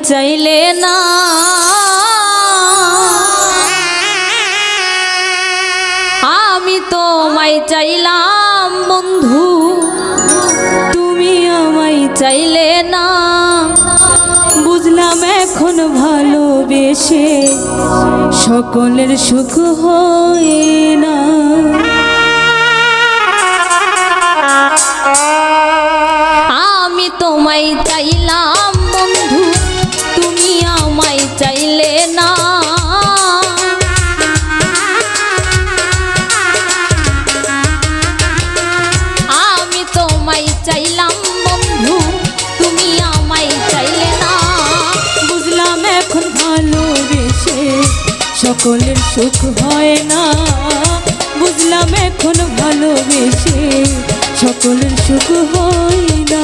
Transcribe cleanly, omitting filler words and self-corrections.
চাইলে না, আমি তোমায় চাইলাম বন্ধু, তুমি আমায় চাইলে না। বুঝলাম এখন ভালোবেসে সকলের সুখ হয় না। আমি তোমায় চাইলাম বন্ধু, তুমি আমায় চাইলে না। আমি তোমায় চাইলাম বন্ধু, তুমি আমায় চাইলে না। বুঝলাম এখন ভালোবেসে সকলের সুখ হয় না। বুঝলাম এখন ভালোবেসে সকলের সুখ হয় না।